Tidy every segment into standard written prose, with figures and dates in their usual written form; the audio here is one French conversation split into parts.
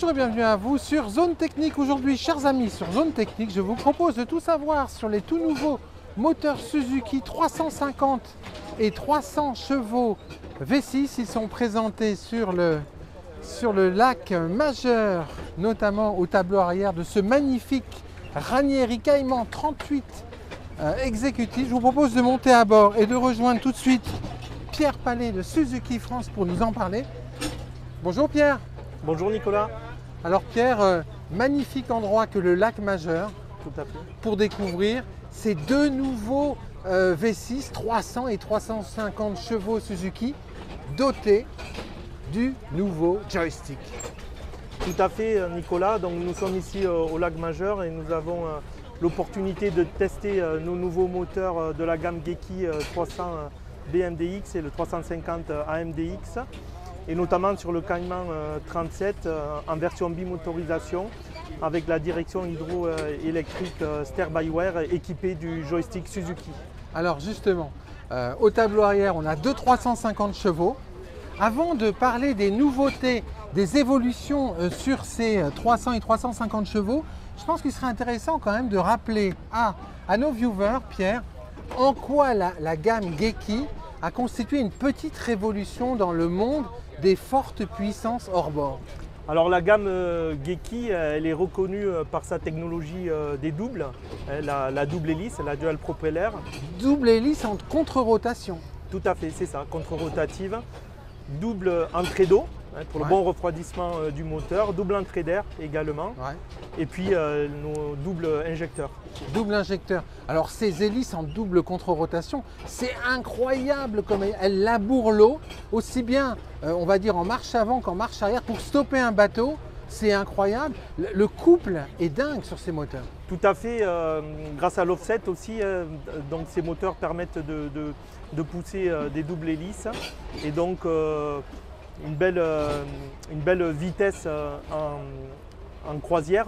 Bonjour et bienvenue à vous sur Zone Technique. Aujourd'hui, chers amis, sur Zone Technique, je vous propose de tout savoir sur les tout nouveaux moteurs Suzuki 350 et 300 chevaux V6. Ils sont présentés sur le lac majeur, notamment au tableau arrière de ce magnifique Ranieri Cayman 38 exécutif. Je vous propose de monter à bord et de rejoindre tout de suite Pierre Palais de Suzuki France pour nous en parler. Bonjour Pierre. Bonjour Nicolas. Alors Pierre, magnifique endroit que le lac majeur Tout à fait. pour découvrir ces deux nouveaux V6 300 et 350 chevaux Suzuki dotés du nouveau joystick. Tout à fait Nicolas. Donc nous sommes ici au lac majeur et nous avons l'opportunité de tester nos nouveaux moteurs de la gamme Geki 300 BMDX et le 350 AMDX. Et notamment sur le Cayman 37 en version bimotorisation avec la direction hydroélectrique Steer-by-Wire équipée du joystick Suzuki. Alors justement, au tableau arrière, on a deux 350 chevaux. Avant de parler des nouveautés, des évolutions sur ces 300 et 350 chevaux, je pense qu'il serait intéressant quand même de rappeler à nos viewers, Pierre, en quoi la gamme Geki a constitué une petite révolution dans le monde des fortes puissances hors bord. Alors la gamme Geki, elle est reconnue par sa technologie des doubles, la double hélice, la dual propeller. Double hélice en contre-rotation. Tout à fait, c'est ça, contre-rotative. Double entrée d'eau pour le bon refroidissement du moteur, double entrée d'air également. Et puis nos doubles injecteurs. Double injecteur. Alors ces hélices en double contre-rotation, c'est incroyable comme elles labourent l'eau, aussi bien on va dire en marche avant qu'en marche arrière pour stopper un bateau. C'est incroyable. Le couple est dingue sur ces moteurs. Tout à fait, grâce à l'offset aussi, donc ces moteurs permettent de pousser des doubles hélices et donc une belle vitesse en croisière,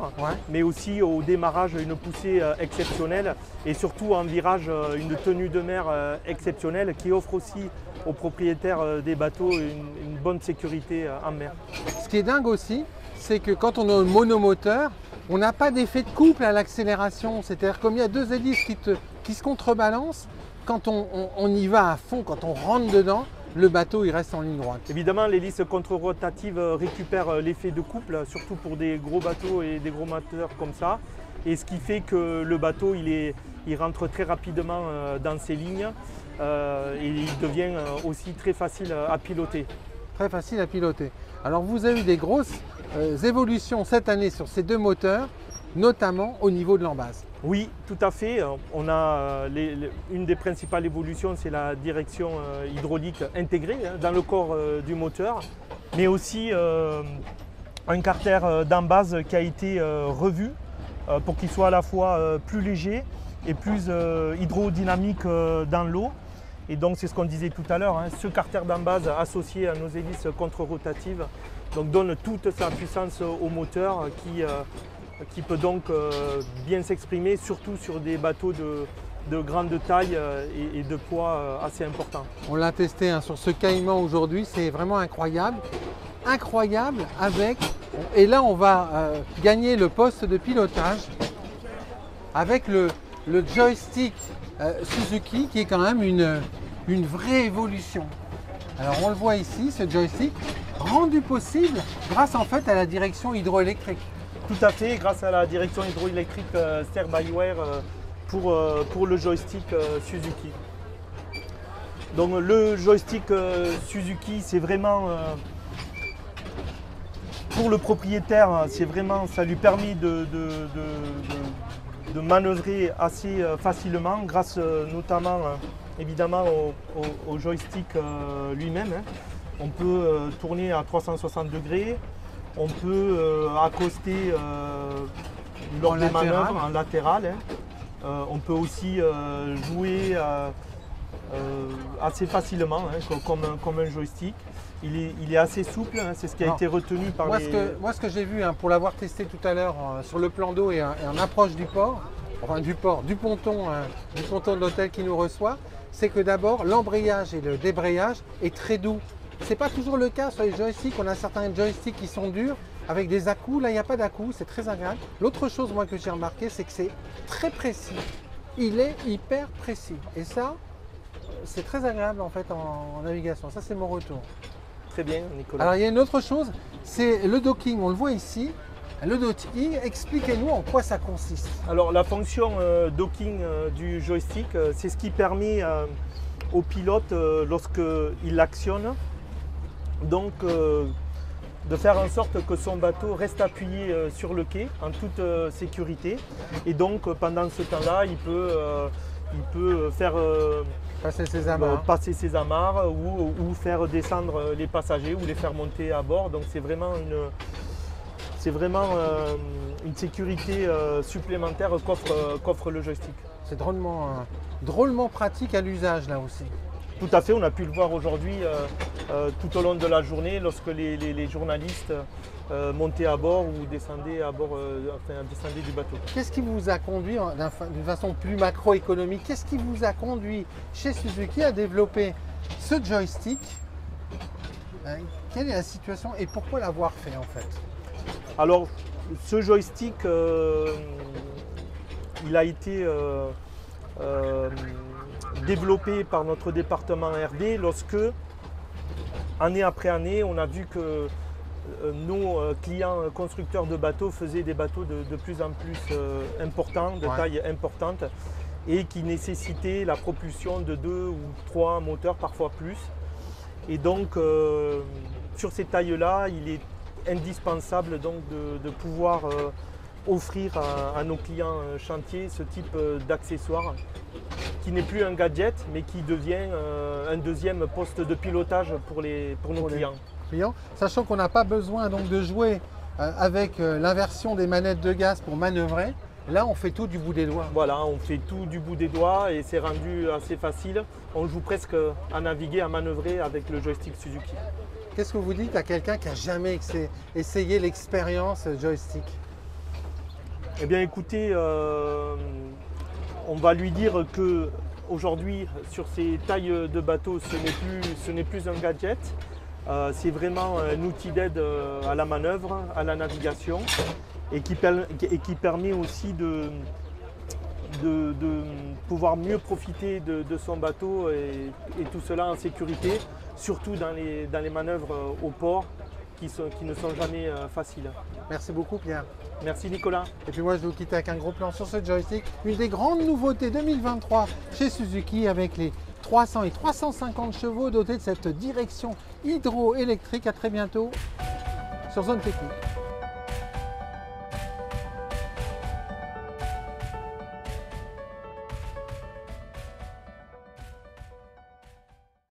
mais aussi au démarrage une poussée exceptionnelle et surtout en virage une tenue de mer exceptionnelle qui offre aussi aux propriétaires des bateaux une bonne sécurité en mer. Ce qui est dingue aussi, c'est que quand on a un monomoteur, on n'a pas d'effet de couple à l'accélération. C'est-à-dire comme il y a deux hélices qui se contrebalancent, quand on y va à fond, quand on rentre dedans, le bateau il reste en ligne droite. Évidemment, l'hélice contre-rotative récupère l'effet de couple, surtout pour des gros bateaux et des gros moteurs comme ça. Et ce qui fait que le bateau il rentre très rapidement dans ses lignes et il devient aussi très facile à piloter. Très facile à piloter. Alors vous avez eu des grosses évolutions cette année sur ces deux moteurs, notamment au niveau de l'embase. Oui, tout à fait. On a une des principales évolutions, c'est la direction hydraulique intégrée dans le corps du moteur, mais aussi un carter d'embase qui a été revu pour qu'il soit à la fois plus léger et plus hydrodynamique dans l'eau. Et donc c'est ce qu'on disait tout à l'heure, ce carter d'embase associé à nos hélices contre-rotatives donne toute sa puissance au moteur qui peut donc bien s'exprimer, surtout sur des bateaux de grande taille et de poids assez important. On l'a testé sur ce Cayman aujourd'hui, c'est vraiment incroyable. Incroyable avec, et là on va gagner le poste de pilotage avec le joystick Suzuki qui est quand même une vraie évolution. Alors on le voit ici, ce joystick rendu possible grâce en fait à la direction hydroélectrique. Tout à fait, grâce à la direction hydroélectrique Steer-by-Wire pour le joystick Suzuki. Donc le joystick Suzuki, c'est vraiment pour le propriétaire, ça lui permet de manœuvrer assez facilement grâce notamment évidemment au joystick lui-même. On peut tourner à 360 degrés. On peut accoster lors des manœuvres en latéral. On peut aussi jouer assez facilement comme un joystick. Il est assez souple, c'est ce qui a été retenu par moi, ce que j'ai vu, pour l'avoir testé tout à l'heure sur le plan d'eau et en approche du port, enfin du ponton de l'hôtel qui nous reçoit, c'est que d'abord l'embrayage et le débrayage est très doux. Ce n'est pas toujours le cas sur les joysticks. On a certains joysticks qui sont durs avec des à-coups. Là, il n'y a pas d'à-coups, c'est très agréable. L'autre chose, moi, que j'ai remarqué, c'est que c'est très précis. Il est hyper précis. Et ça, c'est très agréable en fait en navigation. Ça, c'est mon retour. Très bien, Nicolas. Alors, il y a une autre chose, c'est le docking. On le voit ici. Le docking, expliquez-nous en quoi ça consiste. Alors, la fonction docking du joystick, c'est ce qui permet au pilote, lorsqu'il l'actionne, donc de faire en sorte que son bateau reste appuyé sur le quai en toute sécurité. Et donc, pendant ce temps-là, il peut faire passer ses amarres ou faire descendre les passagers ou les faire monter à bord. Donc, c'est vraiment une sécurité supplémentaire qu'offre le joystick. C'est drôlement pratique à l'usage là aussi. Tout à fait, on a pu le voir aujourd'hui tout au long de la journée lorsque les journalistes montaient à bord ou descendaient du bateau. Qu'est-ce qui vous a conduit, d'une façon plus macroéconomique, qu'est-ce qui vous a conduit chez Suzuki à développer ce joystick? Quelle est la situation et pourquoi l'avoir fait en fait? Alors, ce joystick, il a été développé par notre département R&D lorsque, année après année, on a vu que nos clients constructeurs de bateaux faisaient des bateaux de plus en plus importants, de taille importante, et qui nécessitaient la propulsion de 2 ou 3 moteurs, parfois plus. Et donc, sur ces tailles-là, il est indispensable donc de pouvoir offrir à nos clients chantiers ce type d'accessoire qui n'est plus un gadget mais qui devient un deuxième poste de pilotage pour nos clients. Sachant qu'on n'a pas besoin donc de jouer avec l'inversion des manettes de gaz pour manœuvrer, là on fait tout du bout des doigts. Voilà, on fait tout du bout des doigts et c'est rendu assez facile. On joue presque à naviguer, à manœuvrer avec le joystick Suzuki. Qu'est-ce que vous dites à quelqu'un qui n'a jamais essayé l'expérience joystick? Eh bien écoutez, on va lui dire que aujourd'hui sur ces tailles de bateau, ce n'est plus un gadget. C'est vraiment un outil d'aide à la manœuvre, à la navigation et qui permet aussi de pouvoir mieux profiter de son bateau et tout cela en sécurité, surtout dans les manœuvres au port qui ne sont jamais faciles. Merci beaucoup Pierre. Merci Nicolas. Et puis moi je vais vous quitter avec un gros plan sur ce joystick. Une des grandes nouveautés 2023 chez Suzuki avec les 300 et 350 chevaux dotés de cette direction hydroélectrique. À très bientôt sur Zone Technique.